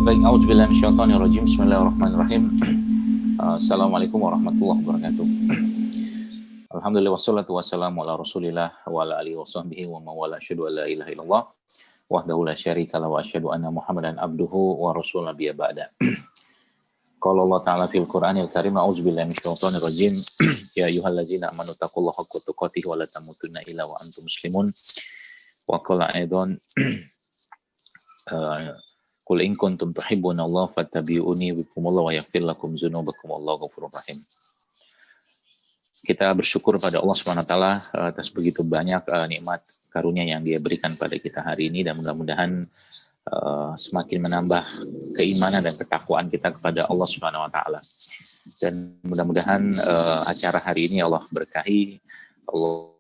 Baik, auzubillahi minasyaitonirrajim. Bismillahirrahmanirrahim. Assalamualaikum warahmatullahi wabarakatuh. Alhamdulillah wassalatu wassalamu ala Rasulillah wa ala alihi washabbihi wa mawala asyhadu an la ilaha illallah wahdahu la syarika lahu wa asyhadu anna Muhammadan abduhu wa rasulun nabiyya ba'da. Qala Allah Ta'ala fil Qur'anil Karim, auzubillahi minasyaitonirrajim. Ya ayyuhalladzina amanu taqullaha haqqa tuqatih wa la tamutunna illa wa antum muslimun. Wa qala aidan Qul in kuntum tuhibbunallaha fattabi'uni yuhibbukumullah wa yaghfir lakum dzunubakum wallahu ghafurur rahim. Kita bersyukur pada Allah Subhanahu wa taala atas begitu banyak nikmat karunia yang Dia berikan pada kita hari ini, dan mudah-mudahan semakin menambah keimanan dan ketakwaan kita kepada Allah Subhanahu wa taala. Dan mudah-mudahan acara hari ini Allah berkahi, Allah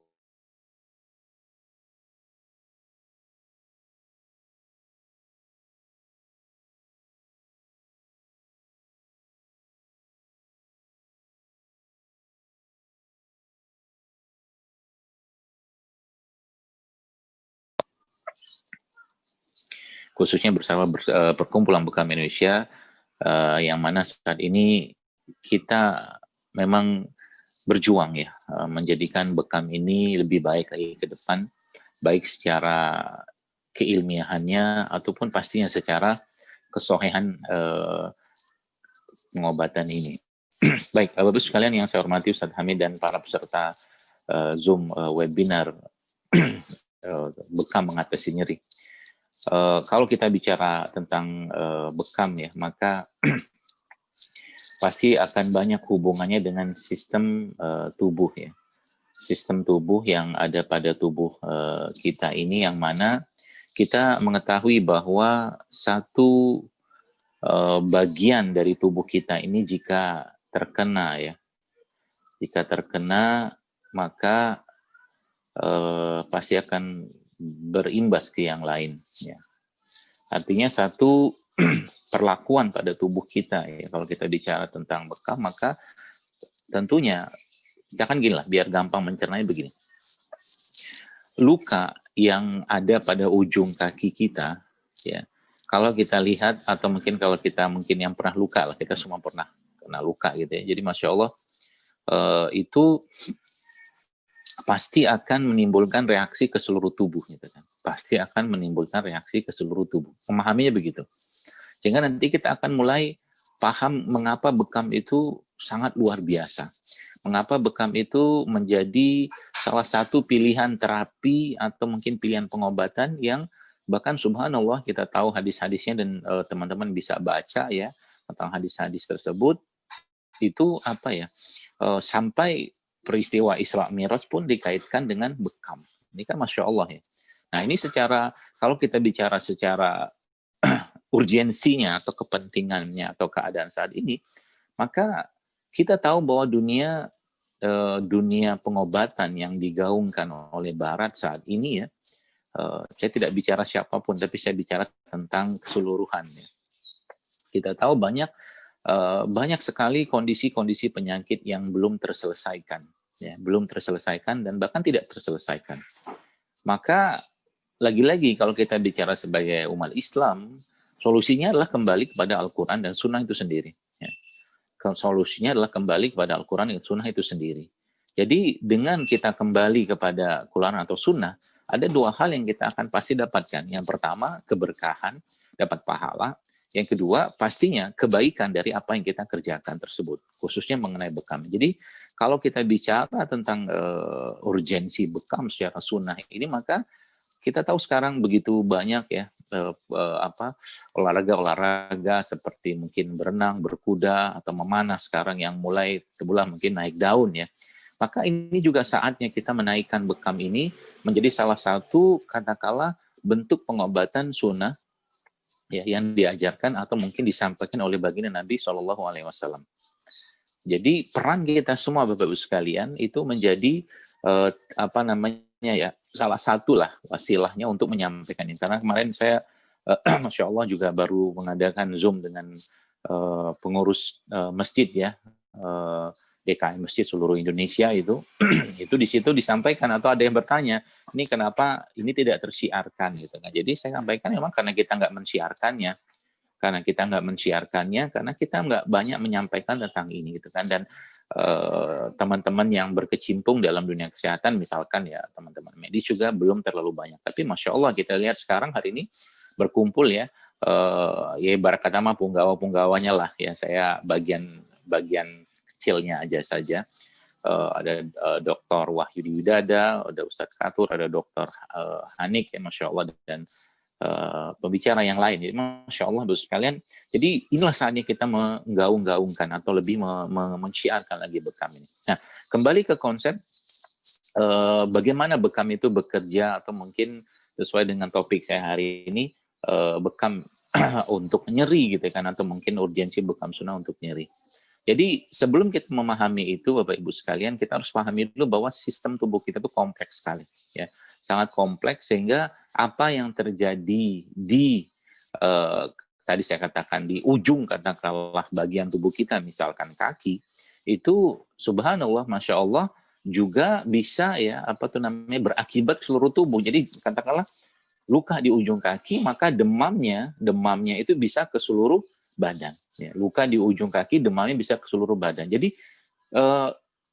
khususnya bersama perkumpulan Bekam Indonesia, yang mana saat ini kita memang berjuang ya, menjadikan Bekam ini lebih baik lagi ke depan, baik secara keilmiahannya ataupun pastinya secara kesohihan pengobatan ini. Baik, Bapak-Ibu sekalian yang saya hormati, Ustadz Hamid dan para peserta Zoom webinar Bekam mengatasi nyeri. Kalau kita bicara tentang bekam ya, maka pasti akan banyak hubungannya dengan sistem tubuh ya. Sistem tubuh yang ada pada tubuh kita ini, yang mana kita mengetahui bahwa satu bagian dari tubuh kita ini jika terkena ya, jika terkena maka pasti akan berimbas ke yang lain ya. Artinya satu perlakuan pada tubuh kita ya, kalau kita bicara tentang bekam, maka tentunya kita kan gini lah, biar gampang mencernanya begini. Luka yang ada pada ujung kaki kita ya, kalau kita lihat atau mungkin kalau kita yang pernah luka lah, kita semua pernah kena luka gitu ya. Jadi Masya Allah itu pasti akan menimbulkan reaksi ke seluruh tubuh gitu kan. Pasti akan menimbulkan reaksi ke seluruh tubuh. Memahaminya begitu. Sehingga nanti kita akan mulai paham mengapa bekam itu sangat luar biasa. Mengapa bekam itu menjadi salah satu pilihan terapi atau mungkin pilihan pengobatan yang bahkan subhanallah kita tahu hadis-hadisnya, dan teman-teman bisa baca ya tentang hadis-hadis tersebut. Itu apa ya, sampai peristiwa Isra Mi'raj pun dikaitkan dengan bekam. Ini kan Masya Allah ya. Nah ini secara, kalau kita bicara secara urgensinya atau kepentingannya atau keadaan saat ini, maka kita tahu bahwa dunia pengobatan yang digaungkan oleh Barat saat ini ya, saya tidak bicara siapapun, tapi saya bicara tentang keseluruhannya. Kita tahu banyak sekali kondisi-kondisi penyakit yang belum terselesaikan. Ya, belum terselesaikan dan bahkan tidak terselesaikan. Maka lagi-lagi kalau kita bicara sebagai umat Islam, solusinya adalah kembali kepada Al-Quran dan Sunnah itu sendiri. Ya. Solusinya adalah kembali kepada Al-Quran dan Sunnah itu sendiri. Jadi dengan kita kembali kepada Al-Quran atau Sunnah, ada dua hal yang kita akan pasti dapatkan. Yang pertama, keberkahan, dapat pahala. Yang kedua, pastinya kebaikan dari apa yang kita kerjakan tersebut, khususnya mengenai bekam. Jadi, kalau kita bicara tentang urgensi bekam secara sunnah ini, maka kita tahu sekarang begitu banyak ya olahraga seperti mungkin berenang, berkuda, atau memanah sekarang yang mulai sebulan mungkin naik daun ya. Maka ini juga saatnya kita menaikkan bekam ini menjadi salah satu katakanlah bentuk pengobatan sunnah ya, yang diajarkan atau mungkin disampaikan oleh baginda Nabi SAW. Jadi peran kita semua Bapak-Ibu sekalian itu menjadi salah satu lah wasilahnya untuk menyampaikan ini. Karena kemarin saya Masya Allah juga baru mengadakan Zoom dengan pengurus masjid ya, DKM Masjid seluruh Indonesia itu di situ disampaikan atau ada yang bertanya, ini kenapa ini tidak tersiarkan gitu kan. Jadi saya sampaikan memang karena kita nggak mensiarkannya, karena kita nggak menciarkannya, karena kita nggak banyak menyampaikan tentang ini gitu kan. Dan teman-teman yang berkecimpung dalam dunia kesehatan, misalkan ya teman-teman medis juga belum terlalu banyak. Tapi Masya Allah kita lihat sekarang hari ini berkumpul ya, ya ibarat kata mah punggawa-punggawanya lah ya, saya bagian kecilnya aja saja. Ada Dr. Wahyudi Widada, ada Ustadz Katur, ada Dr. Hanik ya Masya Allah, dan pembicara yang lain. Jadi Masya Allah Bapak sekalian, jadi inilah saatnya kita menggaung-gaungkan atau lebih menciarkan lagi bekam ini. Nah, kembali ke konsep bagaimana bekam itu bekerja, atau mungkin sesuai dengan topik saya hari ini, bekam untuk nyeri gitu kan, atau mungkin urgensi bekam sunnah untuk nyeri. Jadi sebelum kita memahami itu Bapak Ibu sekalian, kita harus pahami dulu bahwa sistem tubuh kita itu kompleks sekali ya. Sangat kompleks, sehingga apa yang terjadi di tadi saya katakan di ujung katakanlah bagian tubuh kita, misalkan kaki, itu subhanallah Masya Allah juga bisa ya apa tuh namanya berakibat seluruh tubuh. Jadi katakanlah luka di ujung kaki, maka demamnya itu bisa ke seluruh badan. Ya, luka di ujung kaki, demamnya bisa ke seluruh badan. Jadi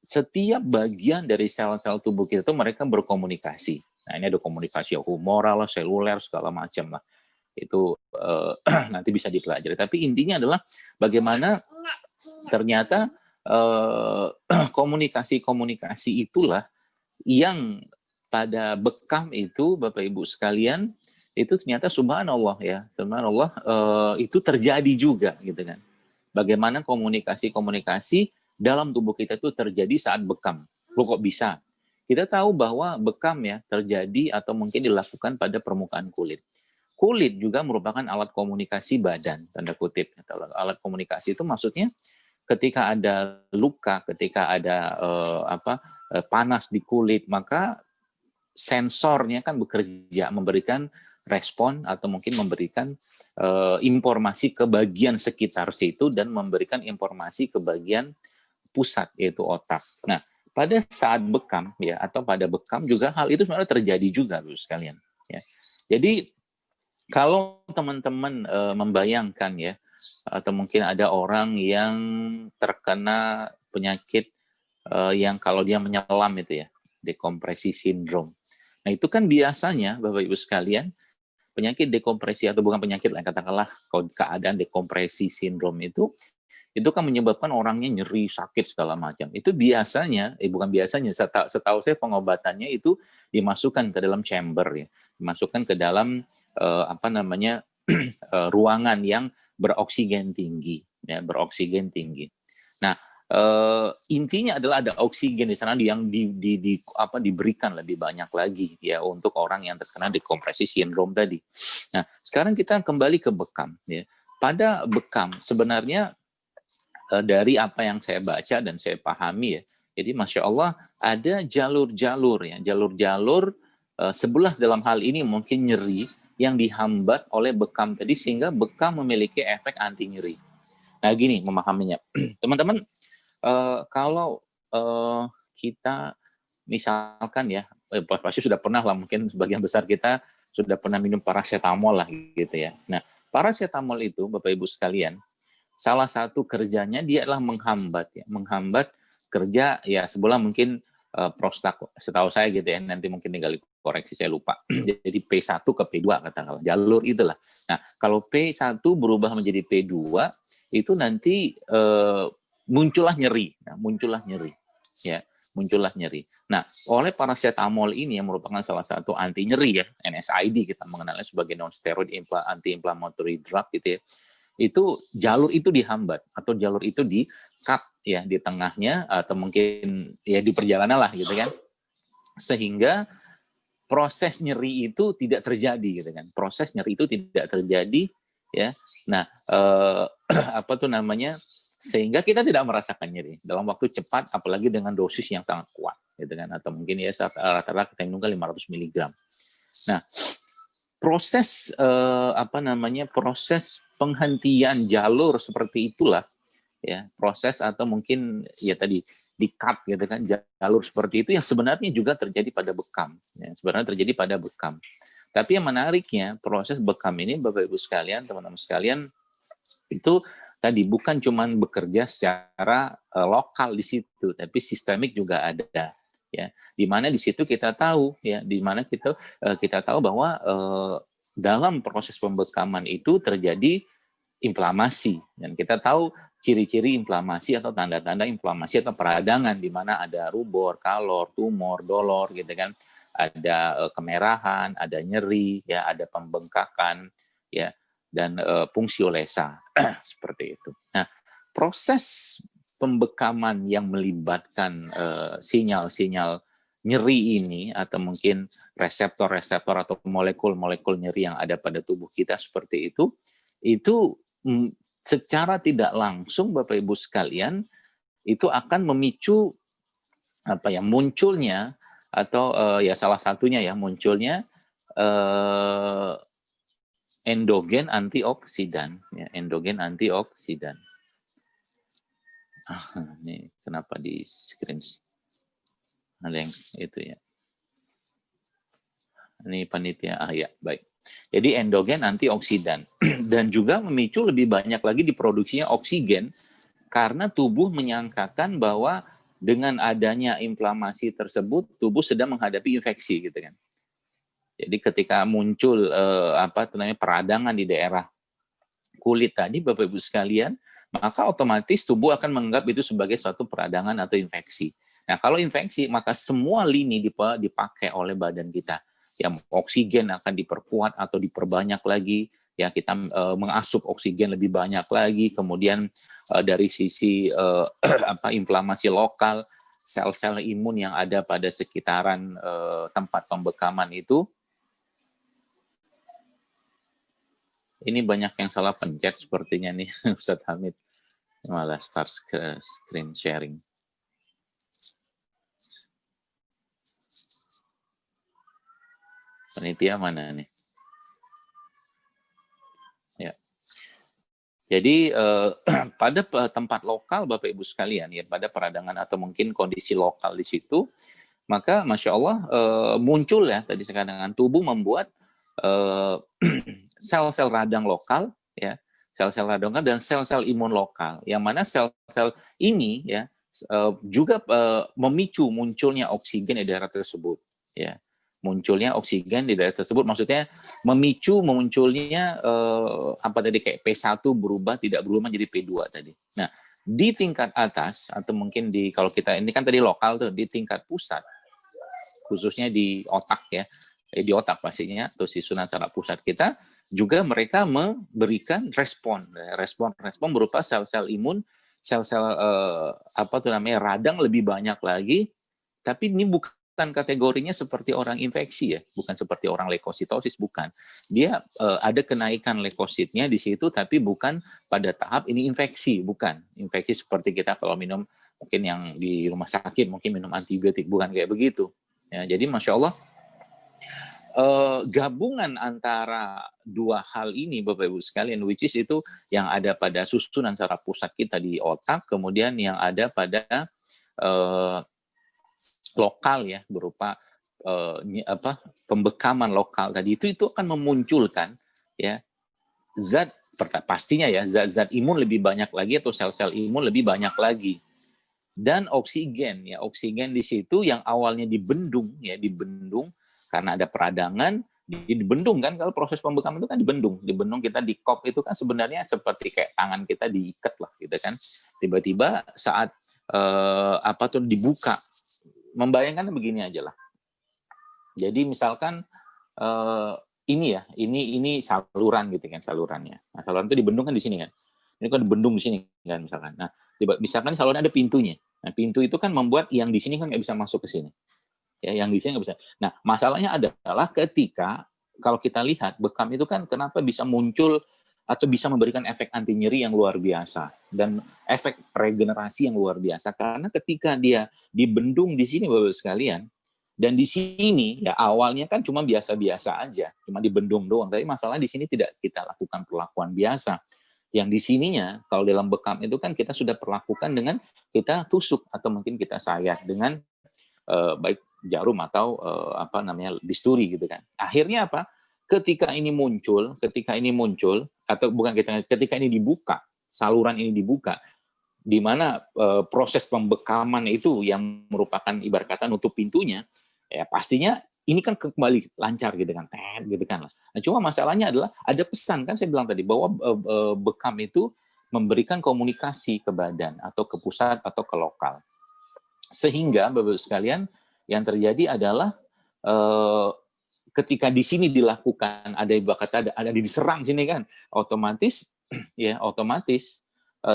setiap bagian dari sel-sel tubuh kita itu mereka berkomunikasi. Nah, ini ada komunikasi humoral, seluler, segala macam lah. Itu nanti bisa dipelajari. Tapi intinya adalah bagaimana ternyata komunikasi-komunikasi itulah yang pada bekam itu Bapak Ibu sekalian, itu ternyata subhanallah ya, subhanallah itu terjadi juga gitu kan. Bagaimana komunikasi-komunikasi dalam tubuh kita itu terjadi saat bekam. Loh kok bisa? Kita tahu bahwa bekam ya terjadi atau mungkin dilakukan pada permukaan kulit. Kulit juga merupakan alat komunikasi badan, tanda kutip. Alat komunikasi itu maksudnya ketika ada luka, ketika ada panas di kulit, maka sensornya kan bekerja, memberikan respon atau mungkin memberikan informasi ke bagian sekitar situ dan memberikan informasi ke bagian pusat, yaitu otak. Nah, pada saat bekam ya, atau pada bekam juga hal itu sebenarnya terjadi juga Bapak sekalian ya. Jadi kalau teman-teman membayangkan ya, atau mungkin ada orang yang terkena penyakit yang kalau dia menyelam itu ya, dekompresi sindrom. Nah, itu kan biasanya Bapak Ibu sekalian, penyakit dekompresi atau bukan penyakit lah, katakanlah keadaan dekompresi sindrom itu kan menyebabkan orangnya nyeri, sakit segala macam. Itu biasanya, bukan biasanya, setahu saya pengobatannya itu dimasukkan ke dalam chamber ya, dimasukkan ke dalam ruangan yang beroksigen tinggi ya, beroksigen tinggi. Nah, intinya adalah ada oksigen di sana yang diberikan lebih banyak lagi ya untuk orang yang terkena dekompresi sindrom tadi. Nah, sekarang kita kembali ke bekam ya. Pada bekam sebenarnya dari apa yang saya baca dan saya pahami ya, jadi Masya Allah ada jalur-jalur ya, jalur-jalur sebelah dalam hal ini mungkin nyeri yang dihambat oleh bekam tadi, sehingga bekam memiliki efek anti nyeri. Nah, gini memahaminya, teman-teman. Kalau kita misalkan ya, pasti sudah pernah lah, mungkin sebagian besar kita sudah pernah minum paracetamol lah gitu ya. Nah, paracetamol itu Bapak Ibu sekalian, salah satu kerjanya dia adalah menghambat kerja ya sebelah mungkin prostat, setahu saya gitu ya, nanti mungkin tinggal koreksi saya lupa. Jadi P1 ke P2 katakanlah, jalur itulah. Nah, kalau P1 berubah menjadi P2 itu nanti muncullah nyeri ya, muncullah nyeri. Nah, oleh paracetamol ini yang merupakan salah satu anti nyeri ya, NSAID kita mengenalnya sebagai non steroid anti-inflammatory drug gitu ya, itu jalur itu dihambat atau jalur itu di cut ya di tengahnya, atau mungkin ya di perjalanan lah gitu kan, sehingga proses nyeri itu tidak terjadi gitu kan, proses nyeri itu tidak terjadi ya. Nah, apa tuh namanya, sehingga kita tidak merasakan nyeri dalam waktu cepat, apalagi dengan dosis yang sangat kuat gitu kan, atau mungkin ya rata-rata kita minumkan 500 mg. Nah, proses proses penghentian jalur seperti itulah ya, proses atau mungkin ya tadi di cut gitu kan, jalur seperti itu yang sebenarnya juga terjadi pada bekam ya, sebenarnya terjadi pada bekam. Tapi yang menariknya, proses bekam ini Bapak Ibu sekalian, teman-teman sekalian, Itu tadi bukan cuman bekerja secara lokal di situ, tapi sistemik juga ada, ya. Di mana di situ kita tahu, ya, di mana kita tahu bahwa dalam proses pembekaman itu terjadi inflamasi, dan kita tahu ciri-ciri inflamasi atau tanda-tanda inflamasi atau peradangan, di mana ada rubor, kalor, tumor, dolor, gitu kan, ada kemerahan, ada nyeri, ya, ada pembengkakan, ya, dan fungsiolesa seperti itu. Nah, proses pembekaman yang melibatkan sinyal-sinyal nyeri ini atau mungkin reseptor-reseptor atau molekul-molekul nyeri yang ada pada tubuh kita seperti itu secara tidak langsung Bapak Ibu sekalian itu akan memicu apa ya, munculnya atau ya salah satunya ya munculnya endogen antioksidan, ya, endogen antioksidan. Ini kenapa di screen ada yang itu ya? Ini panitia, ya, baik. Jadi endogen antioksidan dan juga memicu lebih banyak lagi diproduksinya oksigen karena tubuh menyangkakan bahwa dengan adanya inflamasi tersebut tubuh sedang menghadapi infeksi, gitu kan. Jadi ketika muncul peradangan di daerah kulit tadi Bapak Ibu sekalian, maka otomatis tubuh akan menganggap itu sebagai suatu peradangan atau infeksi. Nah, kalau infeksi maka semua lini dipakai oleh badan kita. Ya, oksigen akan diperkuat atau diperbanyak lagi, ya, kita mengasup oksigen lebih banyak lagi. Kemudian dari sisi inflamasi lokal, sel-sel imun yang ada pada sekitaran tempat pembekaman itu. Ini banyak yang salah pencet sepertinya nih, Ustadz Hamid. Malah start screen sharing. Panitia mana nih? Ya. Jadi pada tempat lokal Bapak Ibu sekalian, ya, pada peradangan atau mungkin kondisi lokal di situ, maka Masya Allah muncul ya tadi sekarang tubuh membuat sel-sel radang lokal, ya, sel-sel radang lokal dan sel-sel imun lokal, yang mana sel-sel ini ya juga memicu munculnya oksigen di daerah tersebut, ya, munculnya oksigen di daerah tersebut, maksudnya memicu munculnya kayak P1 tidak berubah menjadi P2 tadi. Nah, di tingkat atas atau mungkin kalau kita ini kan tadi lokal tuh, di tingkat pusat khususnya di otak ya, di otak pastinya atau susunan saraf pusat kita juga mereka memberikan respon berupa sel-sel imun, sel-sel radang lebih banyak lagi, tapi ini bukan kategorinya seperti orang infeksi ya, bukan seperti orang leukositosis, bukan. Dia ada kenaikan leukositnya di situ, tapi bukan pada tahap ini infeksi, bukan. Infeksi seperti kita kalau minum mungkin yang di rumah sakit, mungkin minum antibiotik, bukan kayak begitu. Ya, jadi Masya Allah, gabungan antara dua hal ini Bapak Ibu sekalian, which is itu yang ada pada susunan saraf pusat kita di otak, kemudian yang ada pada lokal ya berupa pembekaman lokal tadi itu akan memunculkan ya zat pastinya ya zat-zat imun lebih banyak lagi atau sel-sel imun lebih banyak lagi, dan oksigen di situ yang awalnya dibendung karena ada peradangan, dibendung kan, kalau proses pembekaman itu kan dibendung kita di kop itu kan sebenarnya seperti kayak tangan kita diikat lah gitu kan, tiba-tiba saat dibuka, membayangkan begini aja lah. Jadi misalkan ini saluran gitu kan, salurannya. Nah, saluran itu dibendung kan di sini kan. Ini kan dibendung di sini kan misalkan. Nah, misalkan saluran ada pintunya. Nah, pintu itu kan membuat yang di sini kan nggak bisa masuk ke sini. Ya, yang di sini nggak bisa. Nah, masalahnya adalah ketika kalau kita lihat bekam itu kan kenapa bisa muncul atau bisa memberikan efek anti nyeri yang luar biasa dan efek regenerasi yang luar biasa, karena ketika dia dibendung di sini Bapak sekalian, dan di sini ya awalnya kan cuma biasa-biasa aja, cuma dibendung doang, tapi masalah di sini tidak kita lakukan perlakuan biasa. Yang di sininya kalau dalam bekam itu kan kita sudah perlakukan dengan kita tusuk atau mungkin kita sayat dengan baik jarum atau bisturi gitu kan. Akhirnya apa? ketika ini muncul, atau bukan ketika ini dibuka, saluran ini dibuka, di mana proses pembekaman itu yang merupakan ibarat kata nutup pintunya, ya pastinya ini kan kembali lancar gitu kan, gitu kan. Nah, cuma masalahnya adalah ada pesan kan saya bilang tadi bahwa bekam itu memberikan komunikasi ke badan atau ke pusat atau ke lokal. Sehingga Bapak sekalian yang terjadi adalah ketika di sini dilakukan ada diserang sini kan, otomatis ya otomatis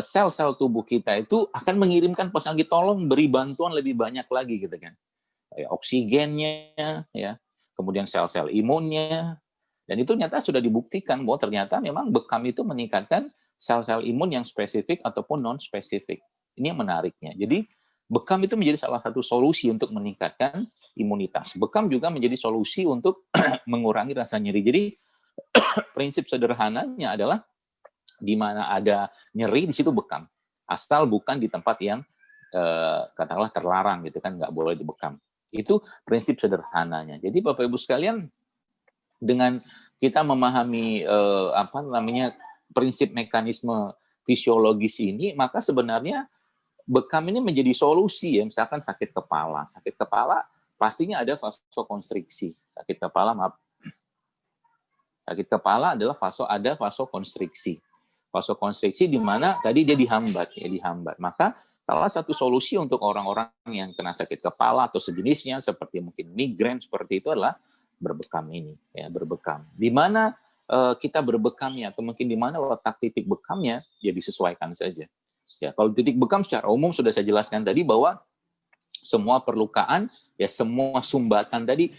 sel-sel tubuh kita itu akan mengirimkan pesan lagi, tolong beri bantuan lebih banyak lagi gitu kan. Oksigennya ya, kemudian sel-sel imunnya, dan itu ternyata sudah dibuktikan bahwa ternyata memang bekam itu meningkatkan sel-sel imun yang spesifik ataupun non spesifik. Ini yang menariknya. Jadi bekam itu menjadi salah satu solusi untuk meningkatkan imunitas. Bekam juga menjadi solusi untuk mengurangi rasa nyeri. Jadi prinsip sederhananya adalah di mana ada nyeri di situ bekam, asal bukan di tempat yang katakanlah terlarang gitu kan, nggak boleh dibekam. Itu prinsip sederhananya. Jadi Bapak Ibu sekalian, dengan kita memahami prinsip mekanisme fisiologis ini, maka sebenarnya bekam ini menjadi solusi ya. Misalkan sakit kepala pastinya ada vasokonstriksi. Sakit kepala adalah vasokonstriksi. Vasokonstriksi di mana tadi dia dihambat. Maka salah satu solusi untuk orang-orang yang kena sakit kepala atau sejenisnya seperti mungkin migrain seperti itu adalah berbekam ini, ya berbekam. Di mana kita berbekamnya atau mungkin di mana letak titik bekamnya ya disesuaikan saja. Ya, kalau titik bekam secara umum sudah saya jelaskan tadi bahwa semua perlukaan ya semua sumbatan tadi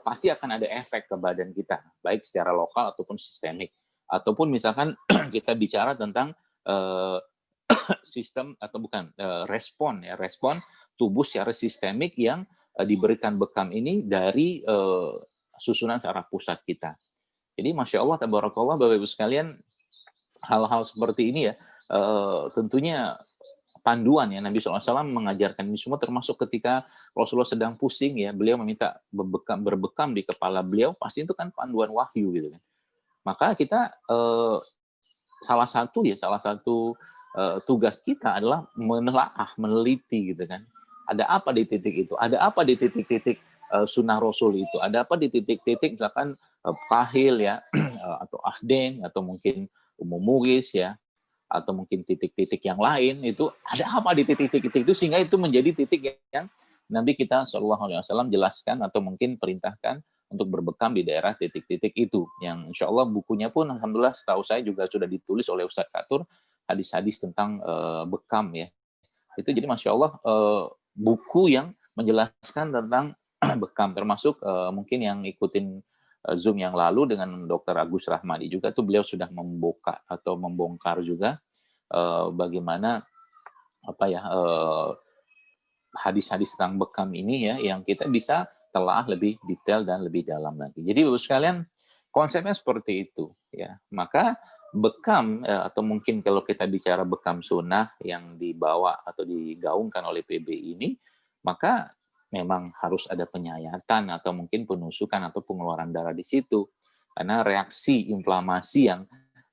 pasti akan ada efek ke badan kita, baik secara lokal ataupun sistemik. Ataupun misalkan kita bicara tentang sistem atau bukan respon tubuh secara sistemik yang diberikan bekam ini dari susunan saraf pusat kita. Jadi Masya Allah, tabarakallah Bapak Ibu sekalian, hal-hal seperti ini ya tentunya panduan ya, Nabi SAW mengajarkan ini semua, termasuk ketika Rasulullah sedang pusing ya, beliau meminta berbekam di kepala beliau, pasti itu kan panduan wahyu gitu kan. Maka kita salah satu tugas kita adalah meneliti gitu kan. Ada apa di titik itu? Ada apa di titik-titik sunnah Rasul itu? Ada apa di titik-titik misalkan kahil ya, atau ahden, atau mungkin umuris ya, atau mungkin titik-titik yang lain itu, ada apa di titik-titik itu sehingga itu menjadi titik yang Nabi kita SAW jelaskan atau mungkin perintahkan untuk berbekam di daerah titik-titik itu, yang insya Allah bukunya pun alhamdulillah setahu saya juga sudah ditulis oleh Ustadz Katur, hadis-hadis tentang bekam ya. Itu jadi Masya Allah buku yang menjelaskan tentang bekam, termasuk mungkin yang ikutin Zoom yang lalu dengan Dr. Agus Rahmadi juga, tuh beliau sudah membuka atau membongkar juga bagaimana hadis-hadis tentang bekam ini ya, yang kita bisa telah lebih detail dan lebih dalam lagi. Jadi Bapak sekalian, konsepnya seperti itu ya. Maka bekam atau mungkin kalau kita bicara bekam sunnah yang dibawa atau digaungkan oleh PB ini, maka memang harus ada penyayatan atau mungkin penusukan atau pengeluaran darah di situ. Karena reaksi inflamasi yang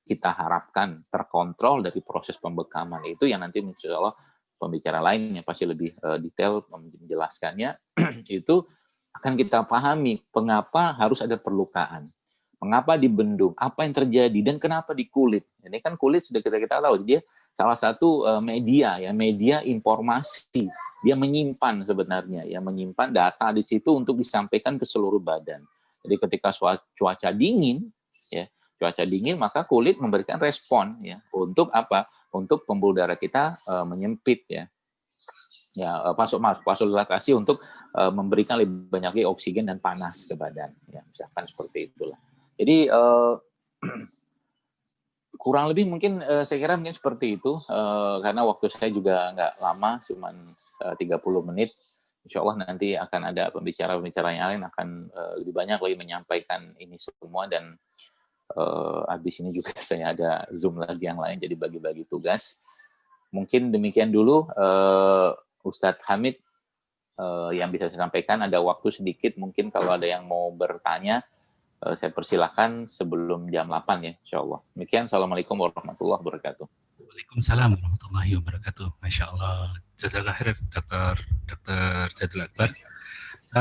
kita harapkan terkontrol dari proses pembekaman itu yang nanti insya Allah pembicara lain yang pasti lebih detail menjelaskannya itu akan kita pahami mengapa harus ada perlukaan, mengapa dibendung, apa yang terjadi dan kenapa di kulit. Ini kan kulit sudah kita tahu dia salah satu media informasi, dia menyimpan sebenarnya ya, menyimpan data di situ untuk disampaikan ke seluruh badan. Jadi ketika cuaca dingin maka kulit memberikan respon ya untuk apa? Untuk pembuluh darah kita menyempit ya. Ya, vasodilatasi untuk memberikan lebih banyak lagi oksigen dan panas ke badan ya, misalkan seperti itulah. Jadi kurang lebih mungkin saya kira mungkin seperti itu karena waktu saya juga nggak lama, cuman 30 menit. Insya Allah nanti akan ada pembicara-pembicara yang lain akan lebih banyak lagi menyampaikan ini semua, dan habis ini juga saya ada Zoom lagi yang lain, jadi bagi-bagi tugas. Mungkin demikian dulu Ustadz Hamid yang bisa saya sampaikan. Ada waktu sedikit, mungkin kalau ada yang mau bertanya saya persilahkan sebelum jam 8 ya, insya Allah. Demikian, Assalamualaikum warahmatullahi wabarakatuh. Waalaikumsalam warahmatullahi wabarakatuh. Masya Allah. Jazakallah khair, Dr. Jadul Akbar.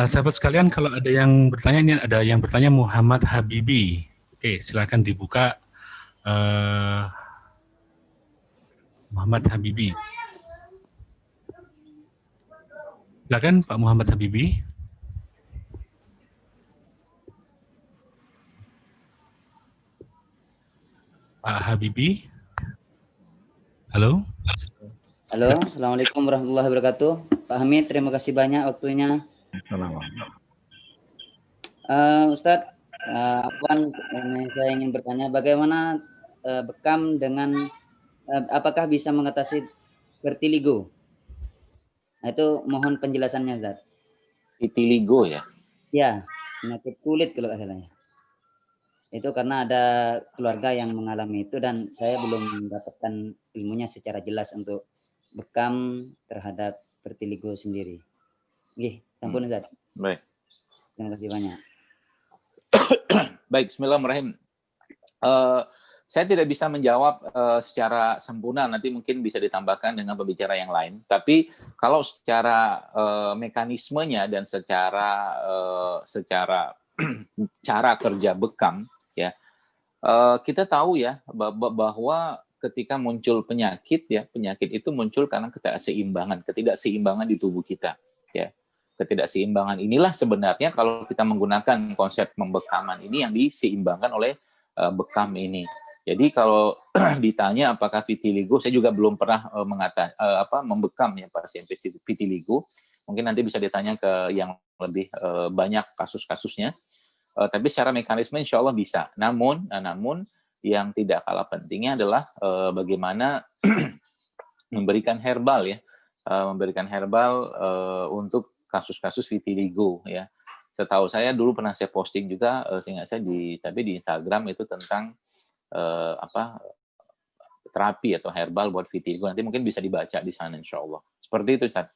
Sahabat sekalian, kalau ada yang bertanya, ini ada yang bertanya Muhammad Habibi. Oke, silakan dibuka. Muhammad Habibi. Silakan Pak Muhammad Habibi. Pak Habibi. Halo. Halo, Assalamualaikum warahmatullahi wabarakatuh. Pak Hamid, terima kasih banyak waktunya. Ustadz, saya ingin bertanya, bagaimana bekam dengan, apakah bisa mengatasi vertigo? Nah, itu mohon penjelasannya, Ustadz. Vitiligo ya? Ya, penyakit kulit kalau nggak salah. Itu karena ada keluarga yang mengalami itu dan saya belum mendapatkan ilmunya secara jelas untuk bekam terhadap vertigo sendiri. Oke, sampun Ustaz. Baik. Terima kasih banyak. Baik, bismillahirrahmanirrahim. Saya tidak bisa menjawab secara sempurna, nanti mungkin bisa ditambahkan dengan pembicara yang lain. Tapi kalau secara mekanismenya dan secara cara kerja bekam, ya kita tahu ya bahwa ketika muncul penyakit, ya penyakit itu muncul karena ketidakseimbangan di tubuh kita, ya. Ketidakseimbangan inilah sebenarnya kalau kita menggunakan konsep pembekaman ini yang diseimbangkan oleh bekam ini. Jadi kalau ditanya apakah vitiligo, saya juga belum pernah membekam ya pasien vitiligo. Mungkin nanti bisa ditanya ke yang lebih banyak kasus-kasusnya. Tapi secara mekanisme insya Allah bisa. Namun yang tidak kalah pentingnya adalah bagaimana memberikan herbal ya, untuk kasus-kasus vitiligo ya. Setahu saya dulu pernah saya posting juga, seingat saya di Instagram itu tentang terapi atau herbal buat vitiligo. Nanti mungkin bisa dibaca di sana insya Allah. Seperti itu, Ustaz.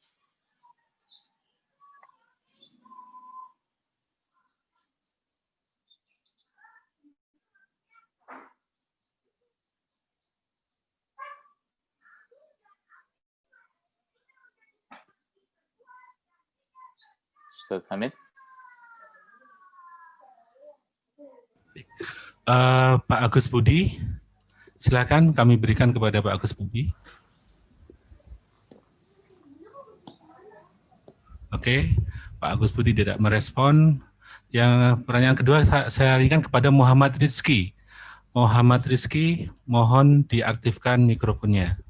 Ustaz Hamid. Pak Agus Budi, silakan kami berikan kepada Pak Agus Budi. Oke, Pak Agus Budi tidak merespon. Yang pertanyaan kedua saya alihkan kepada Muhammad Rizky. Muhammad Rizky, mohon diaktifkan mikrofonnya.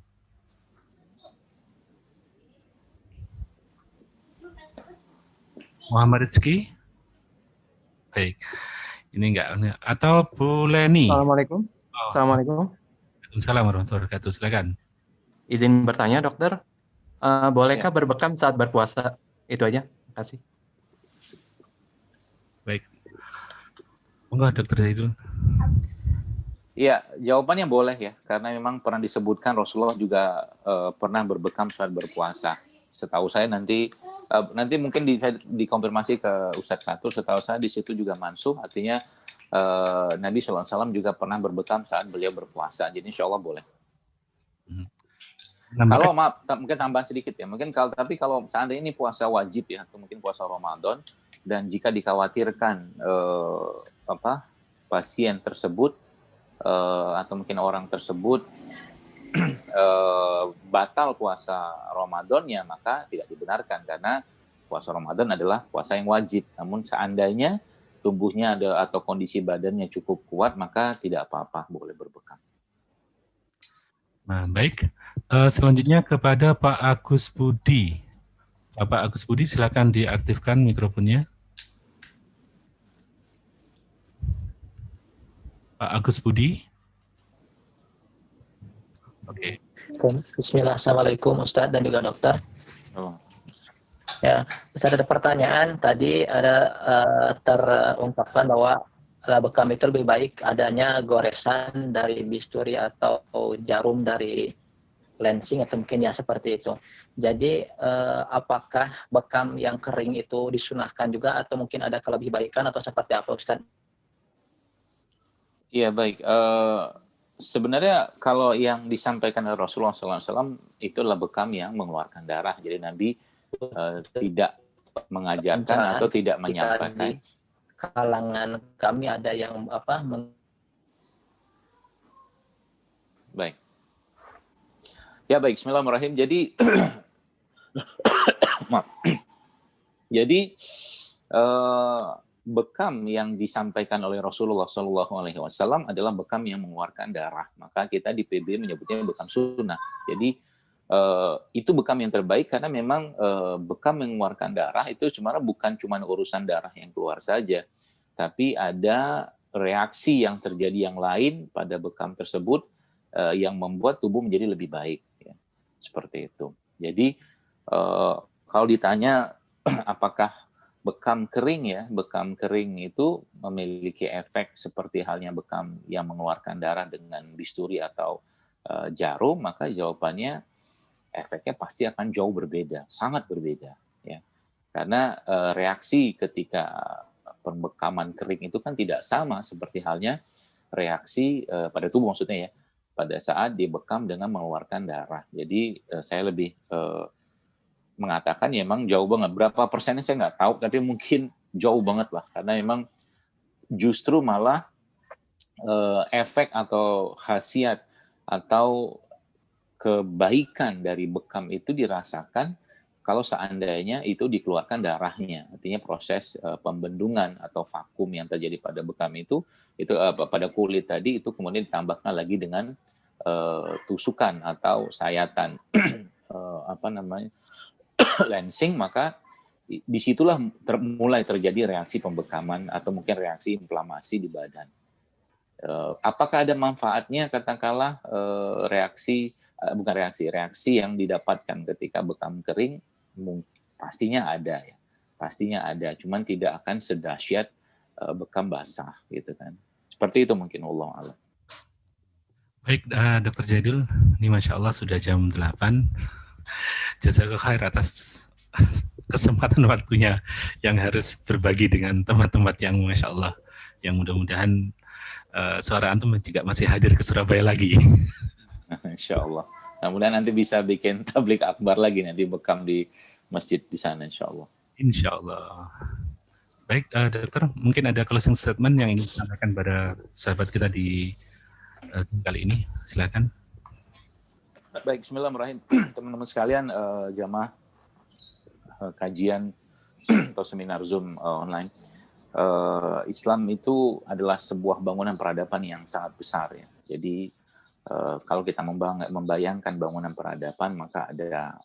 Muhammad Rizky. Baik. Ini enggak, atau Bu Leni. Assalamualaikum. Oh. Assalamualaikum. Waalaikumsalam warahmatullahi wabarakatuh. Silakan. Izin bertanya, dokter. Bolehkah berbekam saat berpuasa? Itu aja. Terima kasih. Baik. Enggak, dokter itu. Iya, jawabannya boleh ya, karena memang pernah disebutkan Rasulullah juga pernah berbekam saat berpuasa. Setahu saya nanti mungkin dikonfirmasi ke Ustadz Fatur, setahu saya di situ juga mansuh, artinya Nabi SAW juga pernah berbekam saat beliau berpuasa, jadi insya Allah boleh. Kalau maaf, mungkin tambahan sedikit ya, tapi kalau seandainya ini puasa wajib ya, atau mungkin puasa Ramadan, dan jika dikhawatirkan pasien tersebut atau mungkin orang tersebut batal puasa Ramadannya, maka tidak dibenarkan karena puasa Ramadan adalah puasa yang wajib. Namun seandainya tubuhnya atau kondisi badannya cukup kuat, maka tidak apa-apa, boleh berbekam. Nah, baik. Selanjutnya kepada Pak Agus Budi. Pak Agus Budi, silakan diaktifkan mikrofonnya. Pak Agus Budi. Oke. Bismillah, Assalamualaikum Ustadz dan juga dokter. Oh. Ya, Ustadz, ada pertanyaan tadi ada terungkapkan bahwa bekam itu lebih baik adanya goresan dari bisturi atau jarum dari lensing atau mungkin ya seperti itu. Jadi apakah bekam yang kering itu disunahkan juga atau mungkin ada kelebih baikan atau seperti apa Ustadz? Iya, baik. Sebenarnya kalau yang disampaikan oleh Rasulullah SAW itu adalah bekam yang mengeluarkan darah. Jadi Nabi tidak mengajarkan Pencerahan atau tidak jika menyampaikan. di kalangan kami ada yang Baik. Ya baik, Bismillahirrahmanirrahim. Jadi, maaf. Jadi bekam yang disampaikan oleh Rasulullah SAW adalah bekam yang mengeluarkan darah. Maka kita di PB menyebutnya bekam sunnah. Jadi itu bekam yang terbaik karena memang bekam yang mengeluarkan darah itu sebenarnya bukan cuma urusan darah yang keluar saja, tapi ada reaksi yang terjadi yang lain pada bekam tersebut yang membuat tubuh menjadi lebih baik. Ya. Seperti itu. Jadi kalau ditanya apakah bekam kering itu memiliki efek seperti halnya bekam yang mengeluarkan darah dengan bisturi atau jarum, maka jawabannya efeknya pasti akan jauh berbeda, sangat berbeda. Ya. Karena reaksi ketika pembekaman kering itu kan tidak sama seperti halnya reaksi pada tubuh maksudnya ya, pada saat dibekam dengan mengeluarkan darah. Jadi saya lebih mengatakan ya memang jauh banget. Berapa persennya saya nggak tahu, tapi mungkin jauh banget lah. Karena memang justru malah efek atau khasiat atau kebaikan dari bekam itu dirasakan kalau seandainya itu dikeluarkan darahnya. Artinya proses pembendungan atau vakum yang terjadi pada bekam itu pada kulit tadi itu kemudian ditambahkan lagi dengan tusukan atau sayatan lensing, maka disitulah mulai terjadi reaksi pembekaman atau mungkin reaksi inflamasi di badan. Apakah ada manfaatnya katakanlah reaksi yang didapatkan ketika bekam kering? Pastinya ada ya, pastinya ada. Cuman tidak akan sedahsyat bekam basah gitu kan. Seperti itu mungkin Allah alam. Baik, Dr. Jadil, ini Masya Allah sudah jam 8. Jazakallah khair atas kesempatan waktunya yang harus berbagi dengan teman-teman yang Masya Allah, yang mudah-mudahan suara antum juga masih hadir ke Surabaya lagi. Insya Allah. Kemudian nanti bisa bikin tablik akbar lagi nanti bekam di masjid di sana insya Allah. Insya Allah. Baik, dokter, mungkin ada closing statement yang ingin disampaikan pada sahabat kita di kali ini, silakan. Baik, bismillahirrahmanirrahim. Teman-teman sekalian, jamaah kajian atau seminar Zoom online. Islam itu adalah sebuah bangunan peradaban yang sangat besar ya. Jadi kalau kita membayangkan bangunan peradaban, maka ada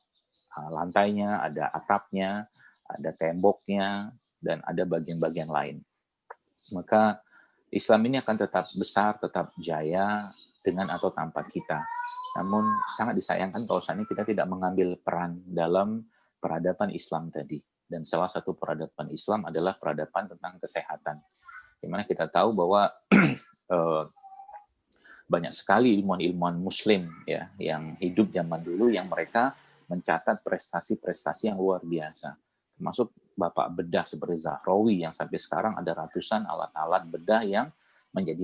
lantainya, ada atapnya, ada temboknya, dan ada bagian-bagian lain. Maka Islam ini akan tetap besar, tetap jaya dengan atau tanpa kita. Namun sangat disayangkan kalau saat ini kita tidak mengambil peran dalam peradaban Islam tadi. Dan salah satu peradaban Islam adalah peradaban tentang kesehatan. Di mana kita tahu bahwa banyak sekali ilmuwan-ilmuwan Muslim ya yang hidup zaman dulu yang mereka mencatat prestasi-prestasi yang luar biasa. Termasuk Bapak bedah seperti Zahrawi yang sampai sekarang ada ratusan alat-alat bedah yang menjadi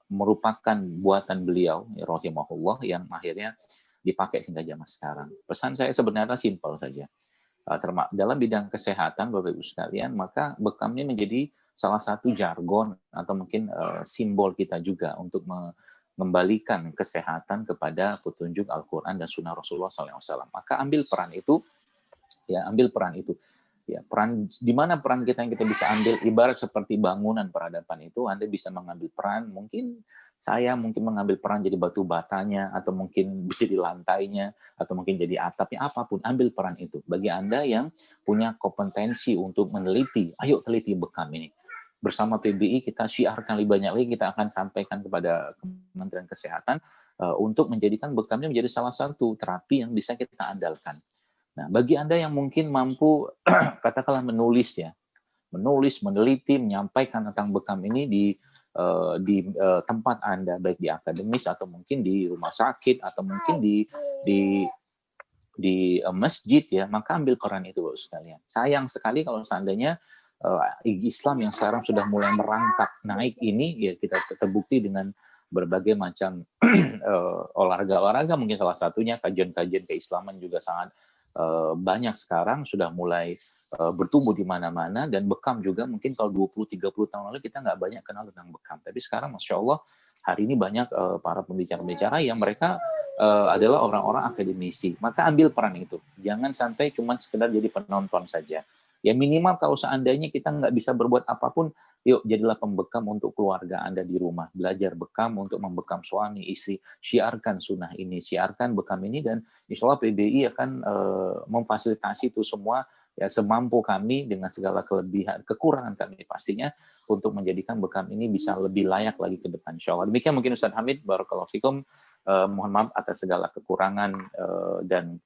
merupakan buatan beliau rahimahullah yang akhirnya dipakai hingga zaman sekarang. Pesan saya sebenarnya simpel saja. Dalam bidang kesehatan Bapak Ibu sekalian, maka bekam ini menjadi salah satu jargon atau mungkin simbol kita juga untuk mengembalikan kesehatan kepada petunjuk Al-Quran dan Sunnah Rasulullah SAW. Maka ambil peran itu. Ya, peran di mana peran kita yang kita bisa ambil ibarat seperti bangunan peradaban itu, Anda bisa mengambil peran, mungkin saya mengambil peran jadi batu batanya atau mungkin jadi lantainya atau mungkin jadi atapnya, apapun ambil peran itu. Bagi Anda yang punya kompetensi untuk meneliti, ayo teliti bekam ini. Bersama PBI kita syiarkan lebih banyak lagi, kita akan sampaikan kepada Kementerian Kesehatan untuk menjadikan bekam ini menjadi salah satu terapi yang bisa kita andalkan. Nah, bagi Anda yang mungkin mampu katakanlah menulis, meneliti, menyampaikan tentang bekam ini di tempat Anda, baik di akademis atau mungkin di rumah sakit atau mungkin di masjid ya, maka ambil peran itu Bapak sekalian. Sayang sekali kalau seandainya Islam yang sekarang sudah mulai merangkak naik ini, ya kita terbukti dengan berbagai macam olahraga mungkin salah satunya kajian-kajian keislaman juga sangat banyak sekarang sudah mulai bertumbuh di mana-mana, dan bekam juga mungkin kalau 20-30 tahun lalu kita nggak banyak kenal tentang bekam, tapi sekarang Masya Allah hari ini banyak para pembicara-pembicara yang mereka adalah orang-orang akademisi. Maka ambil peran itu, jangan sampai cuma sekedar jadi penonton saja. Ya minimal kalau seandainya kita nggak bisa berbuat apapun, yuk jadilah pembekam untuk keluarga Anda di rumah. Belajar bekam untuk membekam suami, istri. Syiarkan sunnah ini, syiarkan bekam ini, dan insya Allah PBI akan memfasilitasi itu semua ya semampu kami dengan segala kelebihan, kekurangan kami pastinya untuk menjadikan bekam ini bisa lebih layak lagi ke depan insya Allah. Demikian mungkin Ustaz Hamid, barakallahu fikum. Mohon maaf atas segala kekurangan dan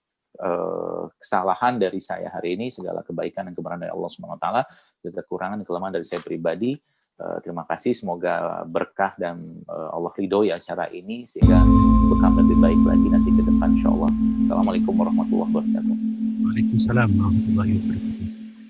kesalahan dari saya hari ini, segala kebaikan dan kebenaran dari Allah Subhanahu wa taala, kekurangan dan kelemahan dari saya pribadi. Terima kasih, semoga berkah dan Allah ridhoi acara ini sehingga bekam lebih baik lagi nanti ke depan insyaallah. Assalamualaikum warahmatullahi wabarakatuh. Waalaikumsalam warahmatullahi wabarakatuh.